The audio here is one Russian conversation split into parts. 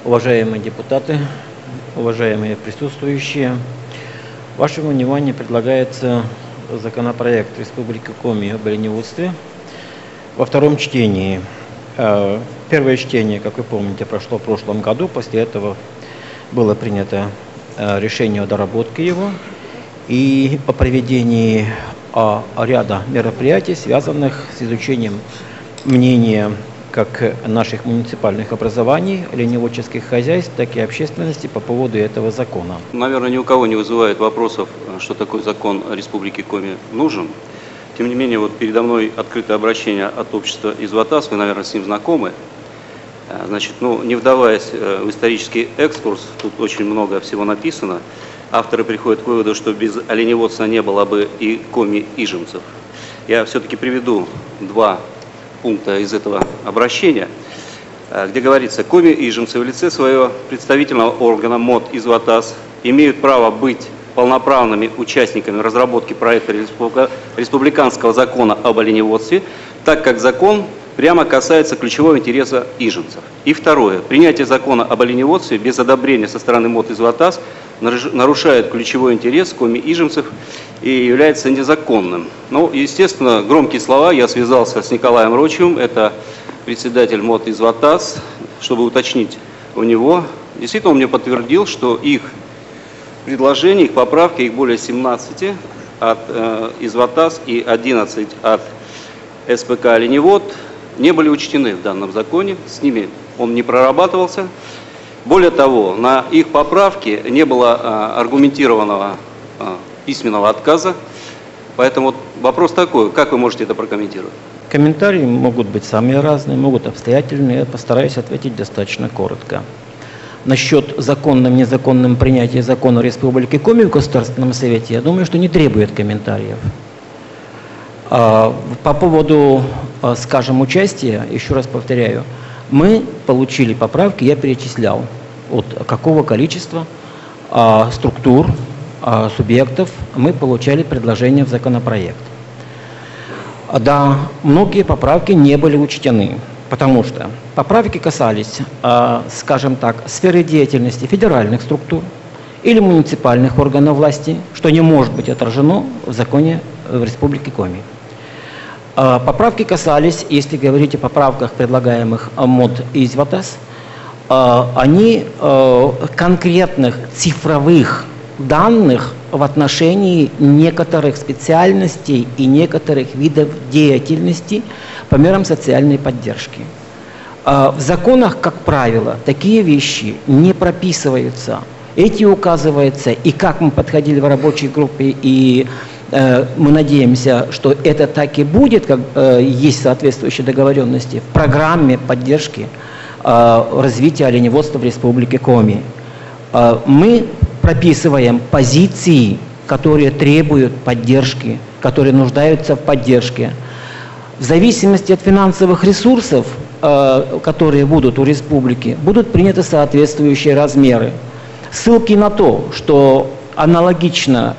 Уважаемые депутаты, уважаемые присутствующие, вашему вниманию предлагается законопроект Республики Коми об оленеводстве во втором чтении. Первое чтение, как вы помните, прошло в прошлом году. После этого было принято решение о доработке его и о проведении ряда мероприятий, связанных с изучением мнения как наших муниципальных образований, оленеводческих хозяйств, так и общественности по поводу этого закона. Наверное, ни у кого не вызывает вопросов, что такой закон Республики Коми нужен. Тем не менее, вот передо мной открытое обращение от общества Изватас, вы, наверное, с ним знакомы. Значит, не вдаваясь в исторический экскурс, тут очень много всего написано. Авторы приходят к выводу, что без оленеводства не было бы и коми-ижемцев. Я все-таки приведу два пункта из этого обращения, где говорится: коми-ижемцы в лице своего представительного органа МОД Изватас имеют право быть полноправными участниками разработки проекта республиканского закона об оленеводстве, так как закон прямо касается ключевого интереса ижемцев. И второе. Принятие закона об оленеводстве без одобрения со стороны МОД Изватас нарушает ключевой интерес коми-ижемцев и является незаконным. Естественно, громкие слова. Я связался с Николаем Рочевым, это председатель МОД Изватас, чтобы уточнить у него. Действительно, он мне подтвердил, что их предложения, их поправки, их более 17 от Изватас и 11 от СПК «Оленевод» не были учтены в данном законе, с ними он не прорабатывался. Более того, на их поправки не было аргументированного письменного отказа. Поэтому вопрос такой: как вы можете это прокомментировать? Комментарии могут быть самые разные, могут обстоятельные. Я постараюсь ответить достаточно коротко. Насчет законным, незаконным принятия закона Республики Коми в Государственном Совете, я думаю, что не требует комментариев. По поводу, скажем, участия, еще раз повторяю, мы получили поправки, я перечислял, от какого количества структур, субъектов мы получали предложения в законопроект. Да, многие поправки не были учтены, потому что поправки касались, скажем так, сферы деятельности федеральных структур или муниципальных органов власти, что не может быть отражено в законе в Республике Коми. Поправки касались, если говорить о поправках, предлагаемых МОД Изватас, они конкретных цифровых данных в отношении некоторых специальностей и некоторых видов деятельности по мерам социальной поддержки. В законах, как правило, такие вещи не прописываются. Эти указываются, и как мы подходили в рабочей группе, и мы надеемся, что это так и будет, как есть соответствующие договоренности в программе поддержки развития оленеводства в Республике Коми. Мы прописываем позиции, которые требуют поддержки, которые нуждаются в поддержке. В зависимости от финансовых ресурсов, которые будут у республики, будут приняты соответствующие размеры. Ссылки на то, что аналогично,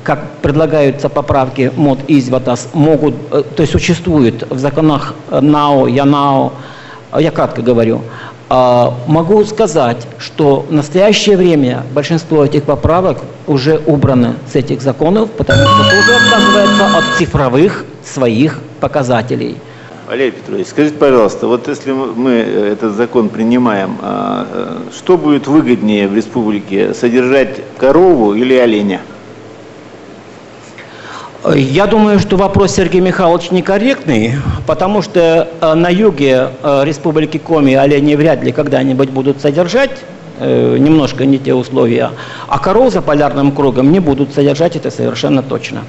как предлагаются поправки МОД Изватас, то есть существуют в законах НАО, ЯНАО, я кратко говорю, могу сказать, что в настоящее время большинство этих поправок уже убрано с этих законов, потому что тоже отказывается от цифровых своих показателей. Валерий Петрович, скажите, пожалуйста, вот если мы этот закон принимаем, что будет выгоднее в республике, содержать корову или оленя? Я думаю, что вопрос Сергей Михайлович некорректный, потому что на юге Республики Коми оленей вряд ли когда-нибудь будут содержать, немножко не те условия, а коров за полярным кругом не будут содержать, это совершенно точно.